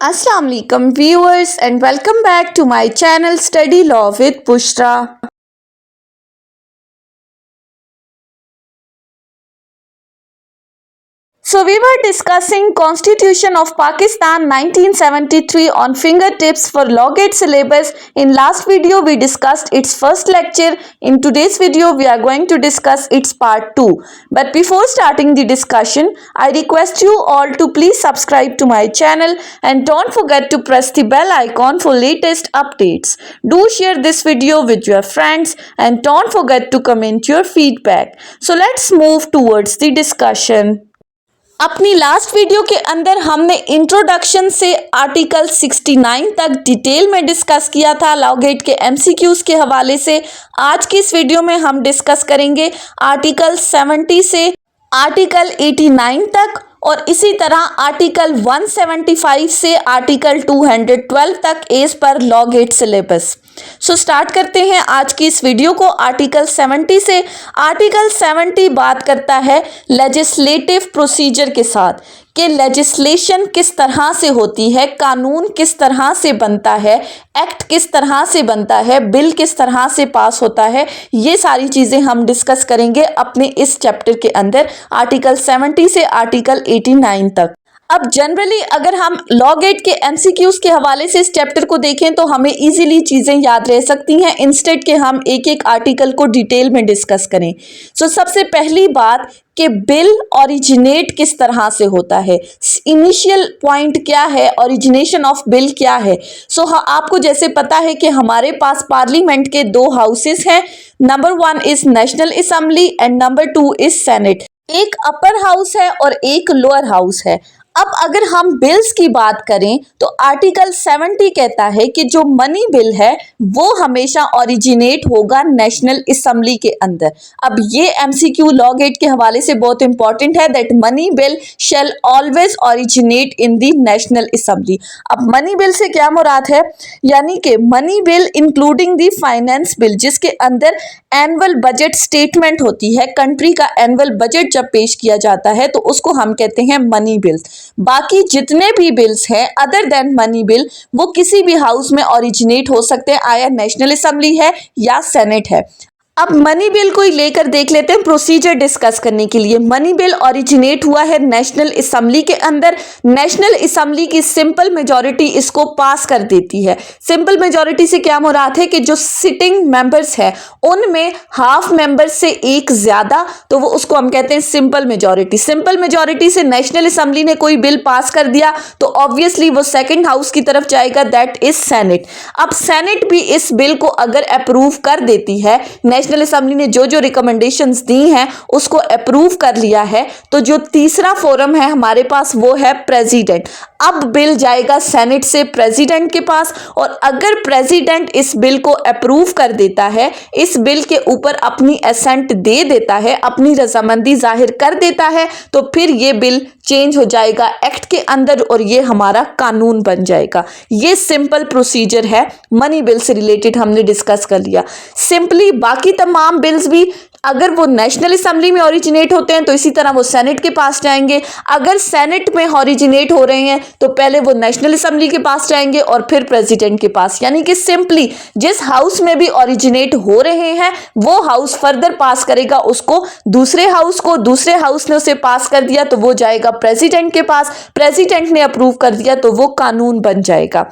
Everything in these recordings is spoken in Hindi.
Assalamu alaikum viewers and welcome back to my channel Study Law with Bushra. So we were discussing Constitution of Pakistan 1973 on fingertips for law gate syllabus. In last video we discussed its first lecture. In today's video we are going to discuss its part 2. But before starting the discussion, I request you all to please subscribe to my channel and don't forget to press the bell icon for latest updates. Do share this video with your friends and don't forget to comment your feedback. So let's move towards the discussion. अपनी लास्ट वीडियो के अंदर हमने इंट्रोडक्शन से आर्टिकल 69 तक डिटेल में डिस्कस किया था लॉ गेट के एमसीक्यूज के हवाले से। आज की इस वीडियो में हम डिस्कस करेंगे आर्टिकल 70 से आर्टिकल 89 तक और इसी तरह आर्टिकल 175 से आर्टिकल 212 तक as per law gate syllabus. So start करते हैं आज की इस वीडियो को आर्टिकल 70 से। आर्टिकल 70 बात करता है लेजिस्लेटिव प्रोसीजर के साथ कि लेजिस्लेशन किस तरह से होती है, कानून किस तरह से बनता है, एक्ट किस तरह से बनता है, बिल किस तरह से पास होता है। ये सारी चीज़ें हम डिस्कस करेंगे अपने इस चैप्टर के अंदर आर्टिकल 70 से आर्टिकल 89 तक। अब जनरली अगर हम लॉ गेट के एमसीक्यूज के हवाले से इस चैप्टर को देखें तो हमें इजीली चीज़ें याद रह सकती हैं इंस्टेड के हम एक एक आर्टिकल को डिटेल में डिस्कस करें। सो सबसे पहली बात कि बिल ओरिजिनेट किस तरह से होता है, इनिशियल पॉइंट क्या है, ओरिजिनेशन ऑफ बिल क्या है। सो आपको जैसे पता है कि हमारे पास पार्लियामेंट के दो हाउसेस हैं, number 1 is national assembly and number 2 is senate. एक अपर हाउस है और एक लोअर हाउस है। अब अगर हम बिल्स की बात करें तो आर्टिकल 70 कहता है कि जो मनी बिल है वो हमेशा ओरिजिनेट होगा नेशनल असेंबली के अंदर। अब ये एमसीक्यू लॉ गेट के हवाले से बहुत इंपॉर्टेंट है that money bill shell always originate in the national assembly. अब मनी बिल से क्या मुराद है, यानी कि money bill including the finance bill जिसके अंदर एनुअल बजट स्टेटमेंट होती है, कंट्री का एनुअल बजट जब पेश किया जाता है तो उसको हम कहते हैं मनी बिल। बाकी जितने भी बिल्स हैं अदर देन मनी बिल वो किसी भी हाउस में ओरिजिनेट हो सकते हैं, आया नेशनल असेंबली है या सेनेट है। अब मनी बिल को ही लेकर देख लेते हैं प्रोसीजर डिस्कस करने के लिए। मनी बिल ओरिजिनेट हुआ है नेशनल असेंबली के अंदर। नेशनल असेंबली की सिंपल मेजॉरिटी इसको पास कर देती है। सिंपल मेजॉरिटी से क्या मुराद है कि जो सिटिंग मेंबर्स है उनमें हाफ मेंबर्स से एक ज्यादा, तो वो उसको हम कहते हैं सिंपल मेजॉरिटी। सिंपल मेजॉरिटी से नेशनल असेंबली ने कोई बिल पास कर दिया तो ऑब्वियसली वो सेकेंड हाउस की तरफ जाएगा, दैट इज सेनेट। अब सेनेट भी इस बिल को अगर अप्रूव कर देती है, नेशनल असेंबली ने जो जो रिकमेंडेशंस दी हैं उसको अप्रूव कर लिया है, तो जो तीसरा फोरम है हमारे पास वो है प्रेसिडेंट। अब बिल जाएगा सेनेट से प्रेसिडेंट के पास और अगर प्रेसिडेंट इस बिल को अप्रूव कर देता है, इस बिल के ऊपर अपनी असेंट दे देता है, अपनी रजामंदी जाहिर कर देता है, तो फिर ये बिल चेंज हो जाएगा एक्ट के अंदर और ये हमारा कानून बन जाएगा। ये सिंपल प्रोसीजर है, मनी बिल से रिलेटेड हमने डिस्कस कर लिया। सिंपली बाकी तमाम बिल्स भी अगर वो नेशनल असेंबली में ओरिजिनेट होते हैं तो इसी तरह वो सेनेट के पास जाएंगे। अगर सेनेट में ओरिजिनेट हो रहे हैं तो पहले वो नेशनल असेंबली के पास जाएंगे और फिर प्रेसिडेंट के पास। यानी कि सिंपली जिस हाउस में भी ओरिजिनेट हो रहे हैं वो हाउस फर्दर पास करेगा उसको दूसरे हाउस को, दूसरे हाउस ने उसे पास कर दिया तो वो जाएगा प्रेसिडेंट के पास, प्रेसिडेंट ने अप्रूव कर दिया तो वो कानून बन जाएगा।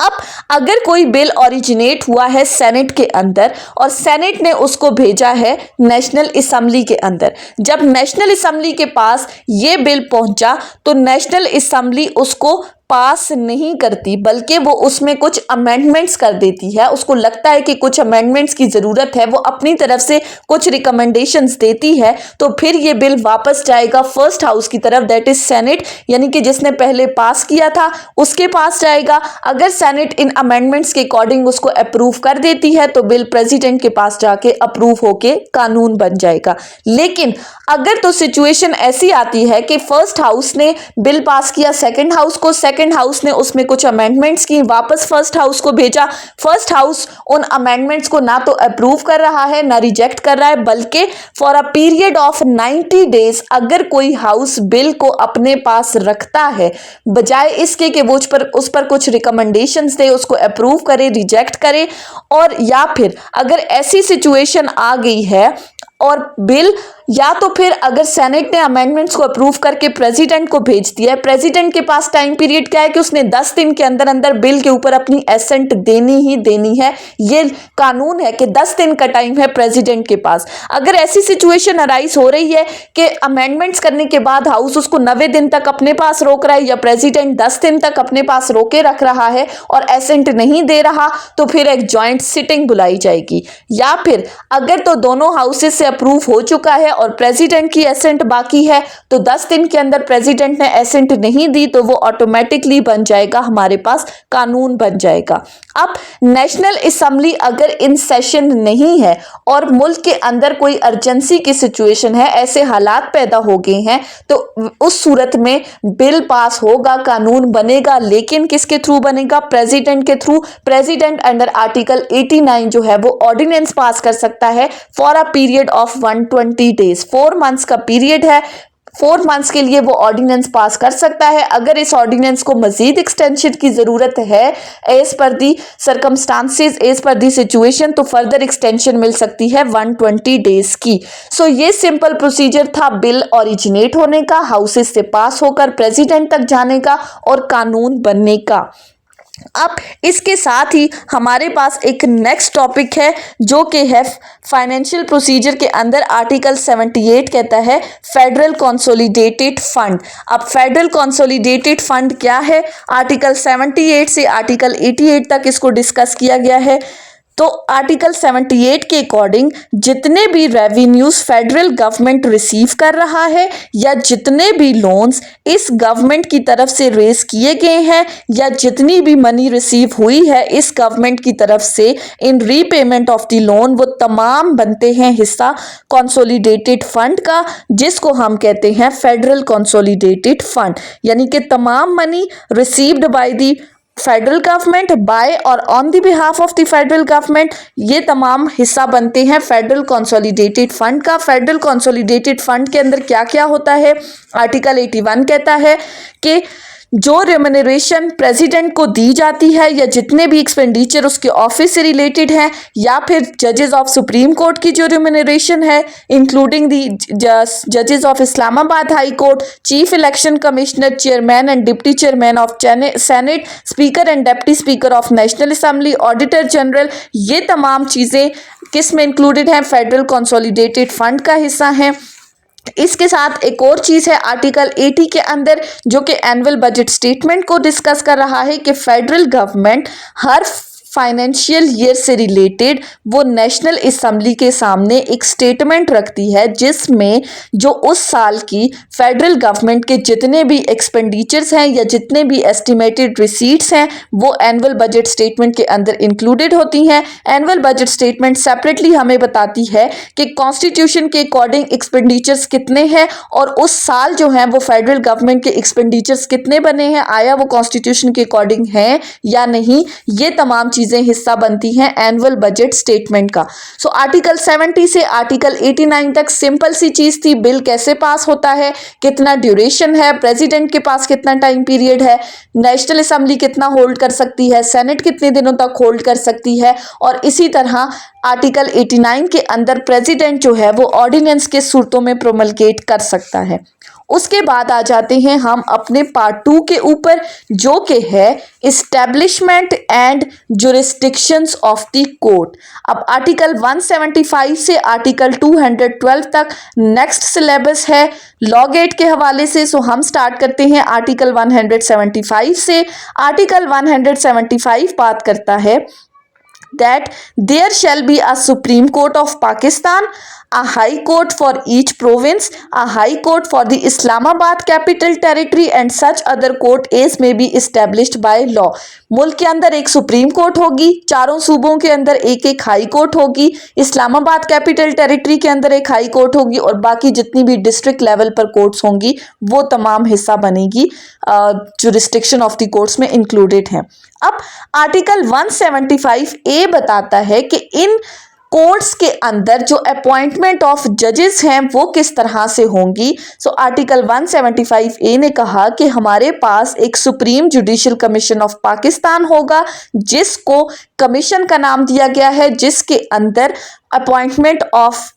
अब अगर कोई बिल ओरिजिनेट हुआ है सेनेट के अंदर और सेनेट ने उसको भेजा है नेशनल असेंबली के अंदर, जब नेशनल असेंबली के पास ये बिल पहुंचा तो नेशनल असेंबली उसको पास नहीं करती बल्कि वो उसमें कुछ अमेंडमेंट्स कर देती है। उसको लगता है कि कुछ अमेंडमेंट्स की ज़रूरत है, वो अपनी तरफ से कुछ रिकमेंडेशंस देती है, तो फिर ये बिल वापस जाएगा फर्स्ट हाउस की तरफ, दैट इज सेनेट, यानी कि जिसने पहले पास किया था उसके पास जाएगा। अगर सेनेट इन अमेंडमेंट्स के अकॉर्डिंग उसको अप्रूव कर देती है तो बिल प्रेसिडेंट के पास जाके अप्रूव होके कानून बन जाएगा। लेकिन अगर तो सिचुएशन ऐसी आती है कि फर्स्ट हाउस ने बिल पास किया सेकेंड हाउस को, सेकेंड सेकंड हाउस ने उसमें कुछ अमेंडमेंट्स की, वापस फर्स्ट हाउस को भेजा, फर्स्ट हाउस उन अमेंडमेंट्स को ना तो अप्रूव कर रहा है ना रिजेक्ट कर रहा है, बल्कि for a period of 90 days अगर कोई हाउस बिल को अपने पास रखता है, बजाय इसके कि वो उस पर कुछ रिकमेंडेशंस दे, उसको अप्रूव करे, रिजेक्ट करे, और या फिर अगर ऐसी सिचुएशन आ गई है और बिल या तो फिर अगर सेनेट ने अमेंडमेंट्स को अप्रूव करके प्रेसिडेंट को भेज दिया है, प्रेसिडेंट के पास टाइम पीरियड क्या है कि उसने 10 दिन के अंदर अंदर बिल के ऊपर अपनी एसेंट देनी ही देनी है। ये कानून है कि 10 दिन का टाइम है प्रेसिडेंट के पास। अगर ऐसी सिचुएशन अराइज हो रही है कि अमेंडमेंट्स करने के बाद हाउस उसको 90 दिन तक अपने पास रोक रहा है या प्रेसिडेंट 10 दिन तक अपने पास रोके रख रहा है और एसेंट नहीं दे रहा, तो फिर एक ज्वाइंट सिटिंग बुलाई जाएगी। या फिर अगर तो दोनों हाउसेस से अप्रूव हो चुका है और प्रेसिडेंट की एसेंट बाकी है, तो 10 दिन के अंदर प्रेसिडेंट ने एसेंट नहीं दी तो वो ऑटोमेटिकली बन जाएगा, हमारे पास कानून बन जाएगा। अब नेशनल असेंबली अगर इन सेशन नहीं है और मुल्क के अंदर कोई अर्जेंसी की सिचुएशन है, ऐसे हालात पैदा हो गए हैं, तो उस सूरत में बिल पास होगा, कानून बनेगा, लेकिन किसके थ्रू बनेगा? प्रेसिडेंट के थ्रू। प्रेसिडेंट अंडर आर्टिकल 89 जो है वो ऑर्डिनेंस पास कर सकता है for a period of 120 days. 4 months का पीरियड है, 4 मंथ्स के लिए वो ऑर्डिनेंस पास कर सकता है। अगर इस ऑर्डिनेंस को मजीद एक्सटेंशन की जरूरत है as per the circumstances, as per the situation, तो फर्दर एक्सटेंशन मिल सकती है 120 डेज की। सो ये सिंपल प्रोसीजर था बिल ओरिजिनेट होने का, हाउसेस से पास होकर प्रेसिडेंट तक जाने का और कानून बनने का। अब इसके साथ ही हमारे पास एक नेक्स्ट टॉपिक है जो कि है फाइनेंशियल प्रोसीजर के अंदर आर्टिकल 78 कहता है फेडरल कंसोलिडेटेड फंड। अब फेडरल कंसोलिडेटेड फंड क्या है? आर्टिकल 78 से आर्टिकल 88 तक इसको डिस्कस किया गया है। तो आर्टिकल 78 के अकॉर्डिंग जितने भी रेवेन्यूज फेडरल गवर्नमेंट रिसीव कर रहा है या जितने भी लोन्स इस गवर्नमेंट की तरफ से रेज किए गए हैं या जितनी भी मनी रिसीव हुई है इस गवर्नमेंट की तरफ से इन रीपेमेंट ऑफ द लोन, वो तमाम बनते हैं हिस्सा कंसोलिडेटेड फंड का, जिसको हम कहते हैं फेडरल कंसोलिडेटेड फंड। यानी कि तमाम money received by the federal government by और on the behalf of the federal government, ये तमाम हिस्सा बनते हैं फेडरल कंसोलिडेटेड फंड का। फेडरल कंसोलिडेटेड फंड के अंदर क्या क्या होता है? आर्टिकल 81 कहता है कि जो रेम्यूनरेशन प्रेसिडेंट को दी जाती है या जितने भी एक्सपेंडिचर उसके ऑफिस से रिलेटेड हैं या फिर जजेस ऑफ सुप्रीम कोर्ट की जो रेम्यूनरेशन है, इंक्लूडिंग दी जजेस of Islamabad high court, chief election commissioner, chairman and deputy chairman of senate, speaker and deputy speaker of national assembly, auditor general, ये तमाम चीज़ें किस में इंक्लूडेड हैं? फेडरल कंसोलिडेटेड फंड का हिस्सा हैं। इसके साथ एक और चीज़ है आर्टिकल 80 के अंदर जो कि एनुअल बजट स्टेटमेंट को डिस्कस कर रहा है कि फेडरल गवर्नमेंट हर फाइनेंशियल ईयर से रिलेटेड वो नेशनल असेंबली के सामने एक स्टेटमेंट रखती है जिसमें जो उस साल की फेडरल गवर्नमेंट के जितने भी एक्सपेंडिचर्स हैं या जितने भी एस्टिमेटेड रिसीट्स हैं वो एनुअल बजट स्टेटमेंट के अंदर इंक्लूडेड होती हैं। एनुअल बजट स्टेटमेंट सेपरेटली हमें बताती है कि कॉन्स्टिट्यूशन के अकॉर्डिंग एक्सपेंडिचर्स कितने हैं और उस साल जो हैं वो फेडरल गवर्नमेंट के एक्सपेंडिचर्स कितने बने हैं, आया वो कॉन्स्टिट्यूशन के अकॉर्डिंग हैं या नहीं, ये तमाम चीज़ें हिस्सा बनती हैं एनुअल बजट स्टेटमेंट का। सो आर्टिकल 70 से आर्टिकल 89 तक सिंपल सी चीज थी, बिल कैसे पास होता है, कितना ड्यूरेशन है, प्रेसिडेंट के पास कितना टाइम पीरियड है, नेशनल असेंबली कितना होल्ड कर सकती है, सेनेट कितने दिनों तक होल्ड कर सकती है, और इसी तरह आर्टिकल 89 के अंदर प्रेसिडेंट जो है वो ऑर्डिनेंस के सूरतों में प्रोमलगेट कर सकता है। उसके बाद आ जाते हैं हम अपने पार्ट 2 के ऊपर जो कि है establishment and jurisdictions of the court. अब आर्टिकल 175 से आर्टिकल 212 तक नेक्स्ट सिलेबस है लॉ गेट के हवाले से। सो हम स्टार्ट करते हैं आर्टिकल 175 से। आर्टिकल 175 बात करता है that there shall be a Supreme Court of Pakistan, a high court for each province, a high court for the Islamabad capital territory and such other court as may be established by law. मुल्क के अंदर एक सुप्रीम कोर्ट होगी, चारों सूबों के अंदर एक एक हाई कोर्ट होगी, इस्लामाबाद कैपिटल टेरिटरी के अंदर एक हाई कोर्ट होगी और बाकी जितनी भी डिस्ट्रिक्ट लेवल पर कोर्ट्स होंगी वो तमाम हिस्सा बनेगी जुरिस्डिक्शन ऑफ द कोर्ट्स में इंक्लूडेड हैं। अब आर्टिकल 175A बताता है कि इन कोर्ट्स के अंदर जो अपॉइंटमेंट ऑफ जजेस हैं वो किस तरह से होंगी। सो आर्टिकल 175A ने कहा कि हमारे पास एक supreme judicial commission of Pakistan होगा, जिसको कमीशन का नाम दिया गया है, जिसके अंदर अपॉइंटमेंट ऑफ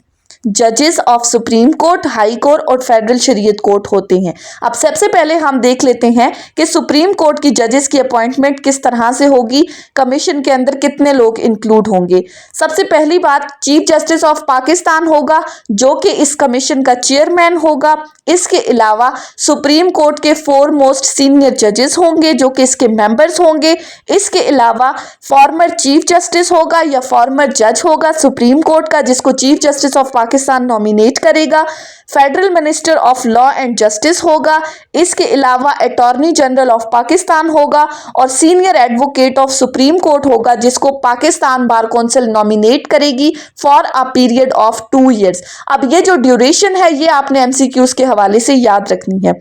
जजेस of supreme court, high court और फेडरल शरीयत कोर्ट होते हैं। अब सबसे पहले हम देख लेते हैं कि सुप्रीम कोर्ट की जजेस की अपॉइंटमेंट किस तरह से होगी, कमीशन के अंदर कितने लोग इंक्लूड होंगे। सबसे पहली बात, चीफ जस्टिस ऑफ पाकिस्तान होगा जो कि इस कमीशन का चेयरमैन होगा। इसके अलावा सुप्रीम कोर्ट के 4 मोस्ट सीनियर जजेस होंगे जो कि इसके मेंबर्स होंगे। इसके अलावा फॉर्मर चीफ जस्टिस होगा या फॉर्मर जज होगा सुप्रीम कोर्ट का, जिसको chief justice of Pakistan nominate करेगा। Federal minister of law and justice होगा। इसके अलावा अटॉर्नी जनरल ऑफ पाकिस्तान होगा और senior advocate of supreme court होगा, जिसको पाकिस्तान बार काउंसिल नॉमिनेट करेगी for a period of 2 years। अब ये जो ड्यूरेशन है ये आपने एमसीक्यूज के हवाले से याद रखनी है।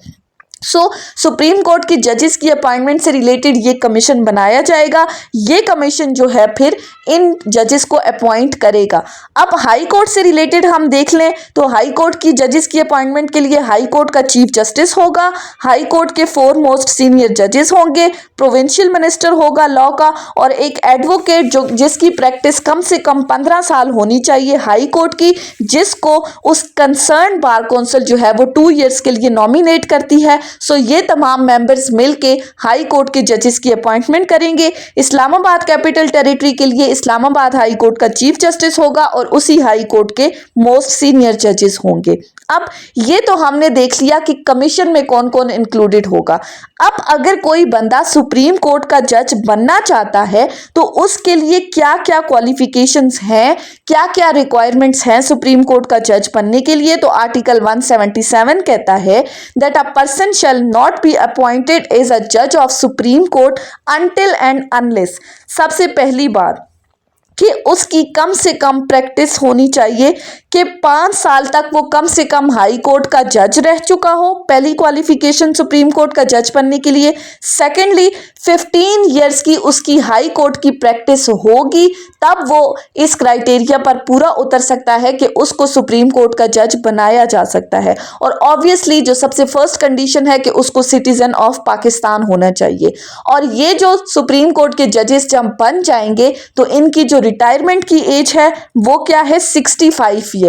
सुप्रीम कोर्ट की जजेस की अपॉइंटमेंट से रिलेटेड ये कमीशन बनाया जाएगा। ये कमीशन जो है फिर इन जजेस को अपॉइंट करेगा। अब हाई कोर्ट से रिलेटेड हम देख लें तो हाई कोर्ट की जजेस की अपॉइंटमेंट के लिए हाई कोर्ट का चीफ जस्टिस होगा, हाई कोर्ट के 4 मोस्ट सीनियर जजेस होंगे, प्रोविंशियल मिनिस्टर होगा लॉ का और एक एडवोकेट जो जिसकी प्रैक्टिस कम से कम 15 साल होनी चाहिए हाई कोर्ट की, जिसको उस कंसर्न बार काउंसिल जो है वो 2 years के लिए नॉमिनेट करती है। ये तमाम मेंबर्स मिलके हाई कोर्ट के जजेस की अपॉइंटमेंट करेंगे। इस्लामाबाद कैपिटल टेरिटरी के लिए इस्लामाबाद हाई कोर्ट का चीफ जस्टिस होगा और उसी हाई कोर्ट के मोस्ट सीनियर जजेस होंगे। अब ये तो हमने देख लिया कि कमीशन में कौन कौन इंक्लूडेड होगा। अब अगर कोई बंदा सुप्रीम कोर्ट का जज बनना चाहता है तो उसके लिए क्या क्या क्वालिफिकेशंस हैं, क्या क्या रिक्वायरमेंट्स हैं सुप्रीम कोर्ट का जज बनने के लिए। तो आर्टिकल 177 कहता है that a person shall not be appointed as a जज of supreme court until and unless. सबसे पहली बात कि उसकी कम से कम प्रैक्टिस होनी चाहिए कि 5 साल तक वो कम से कम हाई कोर्ट का जज रह चुका हो, पहली क्वालिफिकेशन सुप्रीम कोर्ट का जज बनने के लिए। सेकेंडली 15 years की उसकी हाई कोर्ट की प्रैक्टिस होगी, तब वो इस क्राइटेरिया पर पूरा उतर सकता है कि उसको सुप्रीम कोर्ट का जज बनाया जा सकता है। और ऑब्वियसली जो सबसे फर्स्ट कंडीशन है कि उसको सिटीजन ऑफ पाकिस्तान होना चाहिए। और ये जो सुप्रीम कोर्ट के जजेस जब बन जाएंगे तो इनकी जो रिटायरमेंट की एज है वो क्या है, 65 years।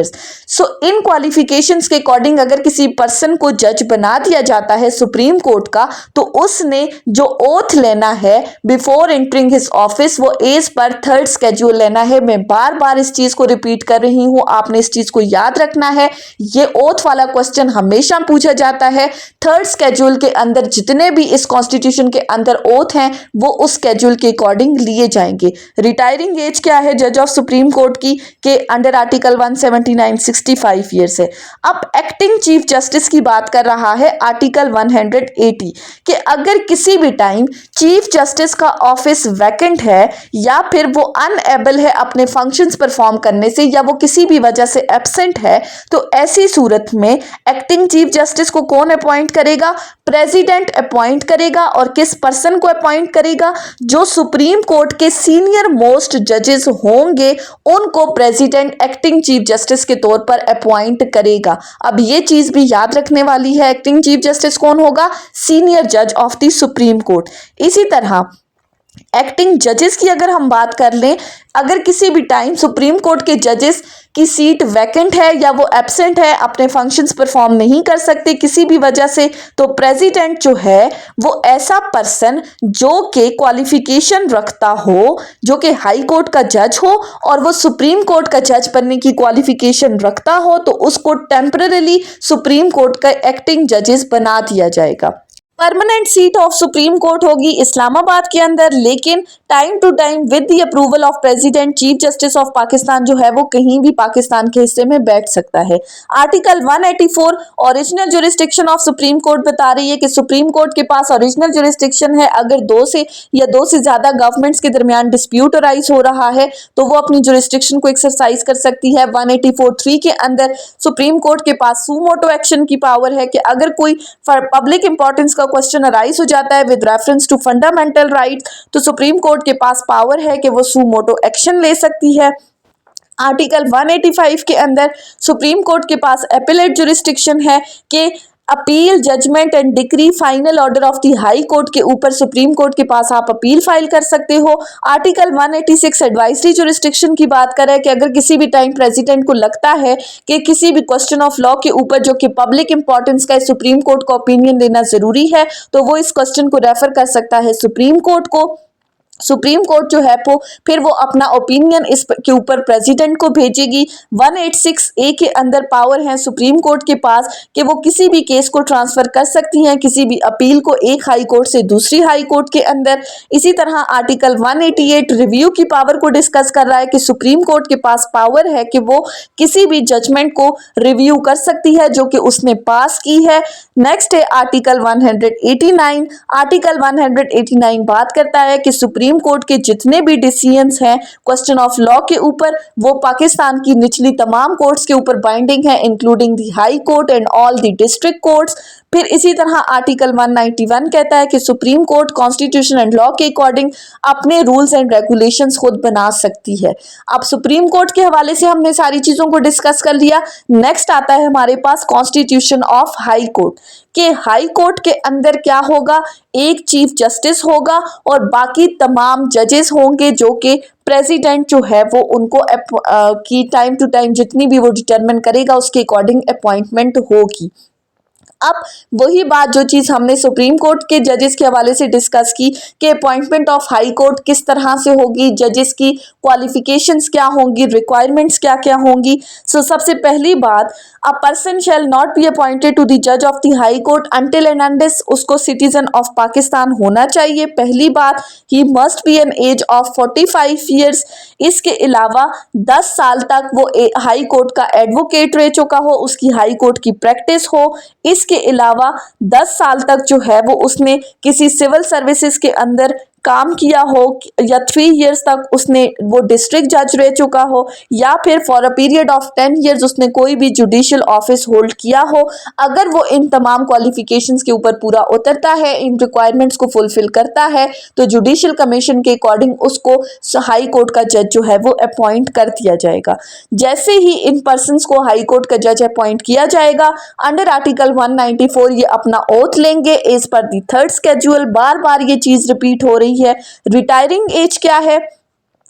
इन क्वालिफिकेशंस के अकॉर्डिंग अगर किसी पर्सन को जज बना दिया जाता है सुप्रीम कोर्ट का, तो उसने जो ओथ लेना है बिफोर एंटरिंग हिज ऑफिस वो एज पर 3rd schedule लेना है। मैं बार बार इस चीज को रिपीट कर रही हूं, आपने इस चीज को याद रखना है। ये ओथ वाला क्वेश्चन हमेशा पूछा जाता है। 3rd schedule के अंदर जितने भी इस कॉन्स्टिट्यूशन के अंदर ओथ हैं वो उस स्केड्यूल के अकॉर्डिंग लिए जाएंगे। रिटायरिंग एज क्या है जज ऑफ सुप्रीम कोर्ट की के अंडर आर्टिकल 179 65 years है। अब एक्टिंग चीफ जस्टिस की बात कर रहा है आर्टिकल 180 कि अगर किसी भी टाइम चीफ जस्टिस का ऑफिस वैकेंट है या फिर वो अनएबल है अपने फंक्शंस परफॉर्म करने से या वो किसी भी वजह से एब्सेंट है, तो ऐसी सूरत में एक्टिंग चीफ जस्टिस को कौन अपॉइंट करेगा, प्रेसिडेंट अपॉइंट करेगा। और किस पर्सन को अपॉइंट करेगा, जो सुप्रीम कोर्ट के सीनियर मोस्ट जजेस होंगे उनको प्रेसिडेंट एक्टिंग चीफ जस्टिस के तौर पर अपॉइंट करेगा। अब ये चीज भी याद रखने वाली है, एक्टिंग चीफ जस्टिस कौन होगा, सीनियर जज ऑफ द सुप्रीम कोर्ट। इसी तरह एक्टिंग जजेस की अगर हम बात कर लें, अगर किसी भी टाइम सुप्रीम कोर्ट के जजेस की सीट वैकेंट है या वो एब्सेंट है, अपने फंक्शंस परफॉर्म नहीं कर सकते किसी भी वजह से, तो प्रेसिडेंट जो है वो ऐसा पर्सन जो कि क्वालिफिकेशन रखता हो, जो कि हाई कोर्ट का जज हो और वो सुप्रीम कोर्ट का जज बनने की क्वालिफिकेशन रखता हो, तो उसको टेम्पररीली सुप्रीम कोर्ट का एक्टिंग जजेस बना दिया जाएगा। Permanent seat of supreme Court होगी इस्लामाबाद के अंदर, लेकिन time to time with the approval of president chief justice of Pakistan जो है वो कहीं भी पाकिस्तान के हिस्से में बैठ सकता है। Article 184 original jurisdiction of supreme court बता रही है कि सुप्रीम कोर्ट के पास ओरिजिनल जुरिस्डिक्शन है अगर दो से ज्यादा गवर्नमेंट्स के दरमियान डिस्प्यूट अराइज हो रहा है तो वो अपनी जुरिस्डिक्शन को एक्सरसाइज कर सकती है। 184(3) के अंदर सुप्रीम कोर्ट के पास सुमोटो एक्शन की पावर है कि अगर कोई पब्लिक इंपॉर्टेंस का क्वेश्चन अराइज हो जाता है with reference to fundamental rights तो सुप्रीम कोर्ट के पास पावर है कि वो सुमोटो एक्शन ले सकती है। आर्टिकल 185 के अंदर सुप्रीम कोर्ट के पास एपेलेट जुरिस्डिक्शन है कि appeal judgment and decree final order of the high Court के ऊपर सुप्रीम कोर्ट के पास आप अपील फाइल कर सकते हो। आर्टिकल 186 एडवाइजरी जुरिस्डिक्शन की बात करें कि अगर किसी भी टाइम प्रेसिडेंट को लगता है कि किसी भी क्वेश्चन ऑफ लॉ के ऊपर जो कि पब्लिक इंपॉर्टेंस का है सुप्रीम कोर्ट को ओपिनियन देना जरूरी है तो वो इस क्वेश्चन को रेफर कर सकता है सुप्रीम कोर्ट को। सुप्रीम कोर्ट जो है वो फिर वो अपना ओपिनियन इस के ऊपर प्रेसिडेंट को भेजेगी। 186A के अंदर पावर है सुप्रीम कोर्ट के पास कि वो किसी भी केस को ट्रांसफर कर सकती हैं किसी भी अपील को एक हाई कोर्ट से दूसरी हाई कोर्ट के अंदर। इसी तरह आर्टिकल 188 रिव्यू की पावर को डिस्कस कर रहा है कि सुप्रीम कोर्ट के पास पावर है कि वो किसी भी जजमेंट को रिव्यू कर सकती है जो कि उसने पास की है। नेक्स्ट है आर्टिकल 189। आर्टिकल 189 बात करता है कि सुप्रीम कोर्ट के जितने भी डिसीजंस हैं क्वेश्चन ऑफ लॉ के ऊपर वो पाकिस्तान की निचली तमाम कोर्ट्स के ऊपर बाइंडिंग है including the high court and all the district courts. फिर इसी तरह आर्टिकल 191 कहता है कि supreme court constitution and law के अकॉर्डिंग अपने रूल्स एंड रेगुलेशंस खुद बना सकती है। अब सुप्रीम कोर्ट के हवाले से हमने सारी चीजों को डिस्कस कर लिया। नेक्स्ट आता है हमारे पास कॉन्स्टिट्यूशन ऑफ हाई कोर्ट कि हाई कोर्ट के अंदर क्या होगा, एक चीफ जस्टिस होगा और बाकी तमाम जजेस होंगे जो कि प्रेसिडेंट जो है वो उनको की टाइम टू टाइम जितनी भी वो डिटरमिन करेगा उसके अकॉर्डिंग अपॉइंटमेंट होगी। अब वही बात जो चीज हमने सुप्रीम कोर्ट के जजेस के हवाले से डिस्कस की कि अपॉइंटमेंट ऑफ हाई कोर्ट किस तरह से होगी, जजेस की क्वालिफिकेशंस क्या होंगी, रिक्वायरमेंट्स क्या क्या होंगी। सबसे पहली बात, a person shall not be appointed to the जज of the high court until and unless उसको सिटीजन ऑफ पाकिस्तान होना चाहिए। पहली बात, he must be an age of 45 years. इसके अलावा 10 साल तक वो हाई कोर्ट का एडवोकेट रह चुका हो, उसकी हाई कोर्ट की प्रैक्टिस हो। इसके अलावा 10 साल तक जो है वो उसने किसी सिविल सर्विसेज के अंदर काम किया हो या 3 इयर्स तक उसने वो डिस्ट्रिक्ट जज रह चुका हो या फिर for a period of 10 years उसने कोई भी जुडिशियल ऑफिस होल्ड किया हो। अगर वो इन तमाम क्वालिफिकेशंस के ऊपर पूरा उतरता है, इन रिक्वायरमेंट्स को फुलफिल करता है तो जुडिशियल कमीशन के अकॉर्डिंग उसको हाई कोर्ट का जज जो है वो अपॉइंट कर दिया जाएगा। जैसे ही इन पर्सनस को हाई कोर्ट का जज अपॉइंट किया जाएगा अंडर आर्टिकल 194 ये अपना ओथ लेंगे एज पर दी थर्ड स्केड्यूल। बार बार ये चीज रिपीट हो रही है। रिटायरिंग एज क्या है,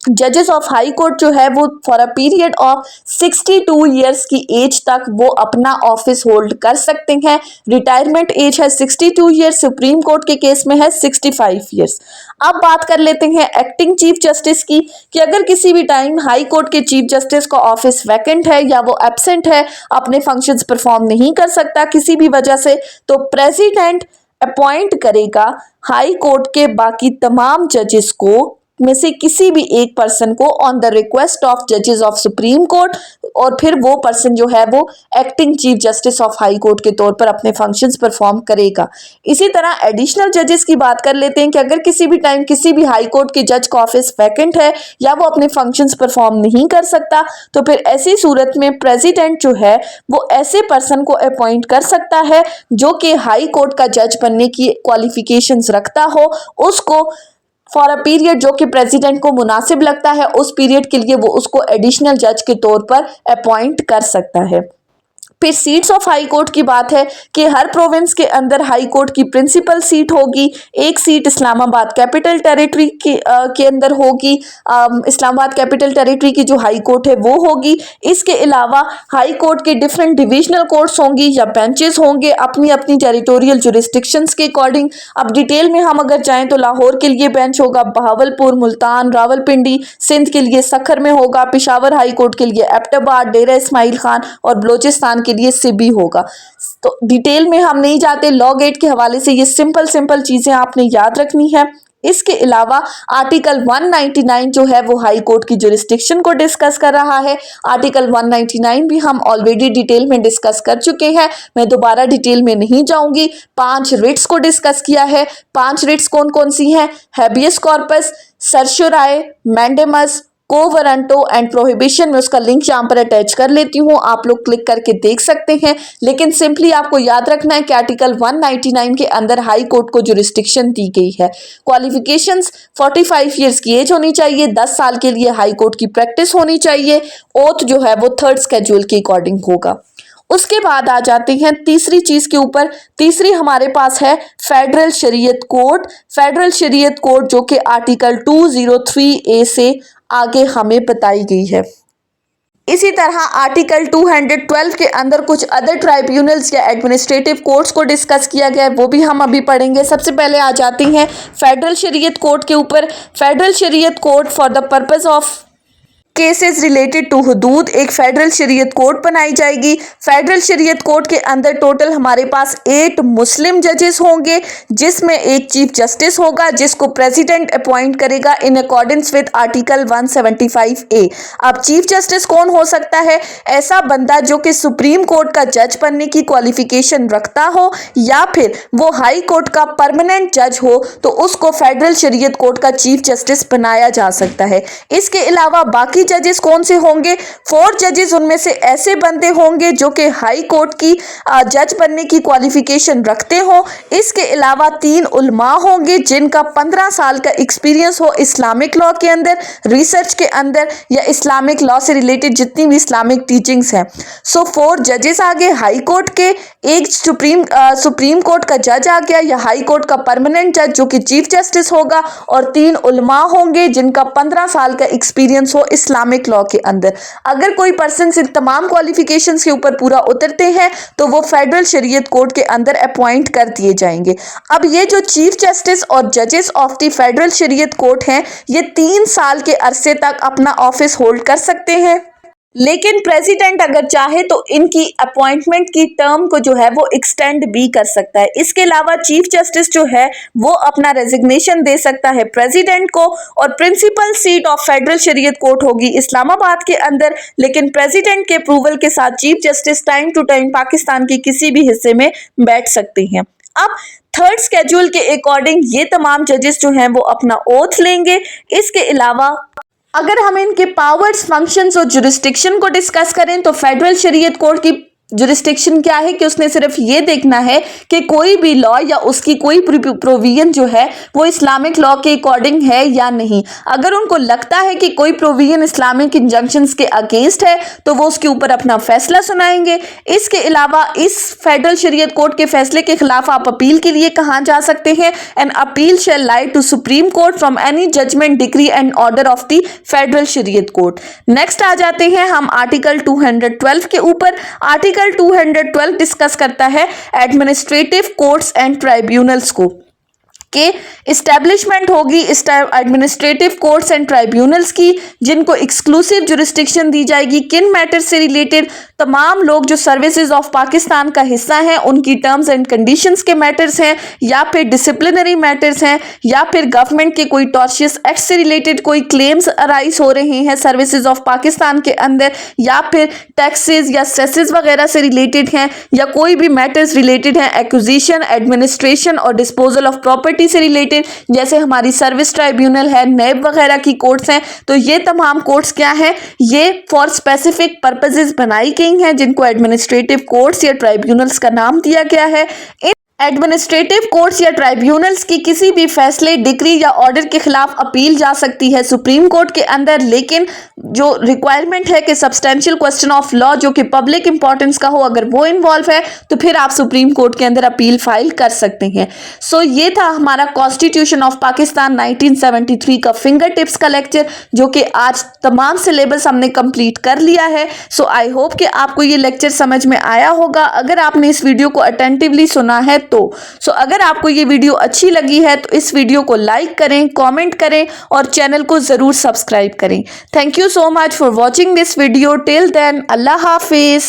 जजेस ऑफ हाई कोर्ट जो है वो for a period of 62 years की एज तक वो अपना ऑफिस होल्ड कर सकते हैं। रिटायरमेंट एज है 62 इयर्स, सुप्रीम कोर्ट के केस में है 65 इयर्स। अब बात कर लेते हैं एक्टिंग चीफ जस्टिस की कि अगर किसी भी टाइम हाई कोर्ट के चीफ जस्टिस का ऑफिस वैकेंट है या वो एब्सेंट है, अपने फंक्शंस परफॉर्म नहीं कर सकता किसी भी वजह से, तो प्रेसिडेंट अपॉइंट करेगा हाई कोर्ट के बाकी तमाम जजेस को में से किसी भी एक पर्सन को ऑन द रिक्वेस्ट ऑफ जजेस ऑफ सुप्रीम कोर्ट और फिर वो पर्सन जो है वो acting chief justice of high Court के तौर पर अपने फंक्शंस परफॉर्म करेगा। इसी तरह एडिशनल जजेस की बात कर लेते हैं कि अगर किसी भी टाइम किसी भी हाई कोर्ट के जज का ऑफिस वैकेंट है या वो अपने फंक्शंस परफॉर्म नहीं कर सकता तो फिर ऐसी सूरत में प्रेसिडेंट जो है वो ऐसे पर्सन को अपॉइंट कर सकता है जो कि हाई कोर्ट का जज बनने की क्वालिफिकेशंस रखता हो, उसको फॉर अ पीरियड जो कि प्रेसिडेंट को मुनासिब लगता है उस पीरियड के लिए वो उसको एडिशनल जज के तौर पर अपॉइंट कर सकता है। फिर सीट्स ऑफ हाई कोर्ट की बात है कि हर प्रोविंस के अंदर हाई कोर्ट की प्रिंसिपल सीट होगी। एक सीट इस्लामाबाद कैपिटल टेरिटरी के अंदर होगी। इस्लामाबाद कैपिटल टेरिटरी की जो हाई कोर्ट है वो होगी। इसके अलावा हाई कोर्ट के डिफरेंट डिविजनल कोर्ट्स होंगी या बेंचेस होंगे अपनी अपनी टेरिटोरियल जुरिस्डिक्शंस के अकॉर्डिंग। अब डिटेल में हम अगर जाएं तो लाहौर के लिए बेंच होगा, बहावलपुर, मुल्तान, रावलपिंडी, सिंध के लिए सखर में होगा, पिशावर हाई कोर्ट के लिए एबटाबाद, डेरा इस्माइल खान और बलोचिस्तान के लिए सिबी होगा। तो डिटेल में हम नहीं जाते, लॉ गेट के हवाले से ये सिंपल चीजें आपने याद रखनी है। इसके अलावा आर्टिकल 199 जो है वो हाई कोर्ट की जुरिस्डिक्शन को डिस्कस कर रहा है। आर्टिकल 199 भी हम ऑलरेडी डिटेल में डिस्कस कर चुके हैं, मैं दोबारा डिटेल में नहीं जाऊंगी। 5 रिट्स को डिस्कस किया है। 5 रिट्स कौन कौन सी हैं? Habeas corpus, certiorari, mandamus, quo warranto and prohibition. में उसका लिंक यहाँ पर अटैच कर लेती हूँ, आप लोग क्लिक करके देख सकते हैं। लेकिन सिंपली आपको याद रखना है कि आर्टिकल 199 के अंदर हाई कोर्ट को जुरिस्डिक्शन दी गई है। क्वालिफिकेशंस 45 ईयर्स की एज होनी चाहिए, 10 साल के लिए हाई कोर्ट की प्रैक्टिस होनी चाहिए। ओथ जो है वो 3rd स्केड्यूल के अकॉर्डिंग होगा। उसके बाद आ जाते हैं तीसरी चीज के ऊपर। तीसरी हमारे पास है federal Shariat code. Federal Shariat code जो कि आर्टिकल 203A से आगे हमें बताई गई है। इसी तरह आर्टिकल 212 के अंदर कुछ अदर ट्राइब्यूनल्स या एडमिनिस्ट्रेटिव कोर्ट्स को डिस्कस किया गया है, वो भी हम अभी पढ़ेंगे। सबसे पहले आ जाती हैं फेडरल शरीयत कोड के ऊपर। Federal Shariat code for the purpose of cases related to Hudood एक फेडरल शरीयत कोर्ट बनाई जाएगी। फेडरल शरीयत कोर्ट के अंदर टोटल हमारे पास 8 मुस्लिम जजेस होंगे, जिसमें एक चीफ जस्टिस होगा जिसको प्रेसिडेंट अपॉइंट करेगा in accordance with article 175A। अब चीफ जस्टिस कौन हो सकता है? ऐसा बंदा जो कि सुप्रीम कोर्ट का जज बनने की क्वालिफिकेशन रखता हो या फिर वो हाई कोर्ट का परमानेंट जज हो, तो उसको फेडरल शरीयत कोर्ट का चीफ जस्टिस बनाया जा सकता है। इसके अलावा बाकी जजेस कौन से होंगे? 4 जजेस उनमें से ऐसे बंदे होंगे जो कि हाई कोर्ट की जज बनने की क्वालिफिकेशन रखते हो। इसके अलावा 3 उलमा होंगे जिनका 15 साल का एक्सपीरियंस हो इस्लामिक लॉ के अंदर, रिसर्च के अंदर या इस्लामिक लॉ से रिलेटेड जितनी भी इस्लामिक टीचिंग्स हैं। सो 4 जजेस आ गए हाई कोर्ट के, एक सुप्रीम कोर्ट का जज आ गया या हाई कोर्ट का परमानेंट जज जो कि चीफ जस्टिस होगा, और 3 उलमा होंगे जिनका 15 साल का एक्सपीरियंस हो इस्लामिक लॉ के अंदर। अगर कोई पर्सन इन तमाम क्वालिफिकेशंस के ऊपर पूरा उतरते हैं तो वो फेडरल शरीयत कोर्ट के अंदर अपॉइंट कर दिए जाएंगे। अब ये जो चीफ जस्टिस और जजेस of the Federal Shariat court हैं, ये 3 साल के अरसे तक अपना ऑफिस होल्ड कर सकते हैं, लेकिन प्रेसिडेंट अगर चाहे तो इनकी अपॉइंटमेंट की टर्म को जो है वो एक्सटेंड भी कर सकता है। इसके अलावा चीफ जस्टिस जो है वो अपना रेजिग्नेशन दे सकता है प्रेसिडेंट को, और principal seat of federal Shariat court होगी इस्लामाबाद के अंदर, लेकिन प्रेसिडेंट के अप्रूवल के साथ chief justice time to time Pakistan के किसी भी हिस्से में बैठ सकते हैं। अब 3rd स्केड्यूल के अकॉर्डिंग ये तमाम जजेस जो हैं वो अपना ओथ लेंगे। इसके अलावा अगर हम इनके पावर्स, फंक्शंस और जुरिस्डिक्शन को डिस्कस करें तो फेडरल शरीयत कोर्ट की जुरिस्डिक्शन क्या है कि उसने सिर्फ ये देखना है कि कोई भी लॉ या उसकी कोई प्रोविजन जो है वो इस्लामिक लॉ के अकॉर्डिंग है या नहीं। अगर उनको लगता है कि कोई प्रोविजन इस्लामिक इंजंक्शंस के अगेंस्ट है तो वो उसके ऊपर अपना फैसला सुनाएंगे। इसके अलावा इस फेडरल शरीयत कोर्ट के फैसले के खिलाफ आप अपील के लिए कहाँ जा सकते हैं? An appeal shall lie to Supreme Court from any judgment, decree and order of the Federal Shariat Court. Next आ जाते हैं हम आर्टिकल 212 के ऊपर। आर्टिकल 212 डिस्कस करता है एडमिनिस्ट्रेटिव कोर्ट्स एंड ट्राइब्यूनल्स को, के इस्टेब्लिशमेंट होगी एडमिनिस्ट्रेटिव कोर्ट्स एंड ट्राइब्यूनल्स की, जिनको एक्सक्लूसिव जुरिस्डिक्शन दी जाएगी किन मैटर से रिलेटेड? तमाम लोग जो सर्विसेज ऑफ पाकिस्तान का हिस्सा हैं उनकी टर्म्स एंड कंडीशंस के मैटर्स हैं, या फिर डिसिप्लिनरी मैटर्स हैं, या फिर गवर्नमेंट के कोई टॉर्शियस एक्ट से रिलेटेड कोई क्लेम्स अराइज हो रहे हैं सर्विसेज ऑफ पाकिस्तान के अंदर, या फिर टैक्सेस या सेसेस वगैरह से रिलेटेड हैं, या कोई भी मैटर्स रिलेटेड हैं एक्विजिशन, एडमिनिस्ट्रेशन और डिस्पोजल ऑफ प्रॉपर्टी से रिलेटेड, जैसे हमारी सर्विस ट्राइब्यूनल है, नैब वगैरह की कोर्ट्स हैं। तो ये तमाम कोर्ट्स क्या हैं? ये फॉर स्पेसिफिक पर्पसेस बनाई गई हैं, जिनको एडमिनिस्ट्रेटिव कोर्ट्स या ट्राइब्यूनल्स का नाम दिया गया है। एडमिनिस्ट्रेटिव कोर्ट्स या ट्राइब्यूनल्स की किसी भी फैसले, डिक्री या ऑर्डर के खिलाफ अपील जा सकती है सुप्रीम कोर्ट के अंदर, लेकिन जो रिक्वायरमेंट है कि सब्सटेंशियल क्वेश्चन ऑफ लॉ जो कि पब्लिक इंपॉर्टेंस का हो, अगर वो इन्वॉल्व है तो फिर आप सुप्रीम कोर्ट के अंदर अपील फाइल कर सकते हैं। सो ये था हमारा कॉन्स्टिट्यूशन ऑफ पाकिस्तान 1973 का फिंगर टिप्स का लेक्चर, जो कि आज तमाम सिलेबस हमने कंप्लीट कर लिया है। सो आई होप कि आपको ये लेक्चर समझ में आया होगा। अगर आपने इस वीडियो को अटेंटिवली सुना है तो अगर आपको ये वीडियो अच्छी लगी है तो इस वीडियो को लाइक करें, कमेंट करें और चैनल को जरूर सब्सक्राइब करें। Thank you so much for watching this video. Till then, अल्लाह हाफिज।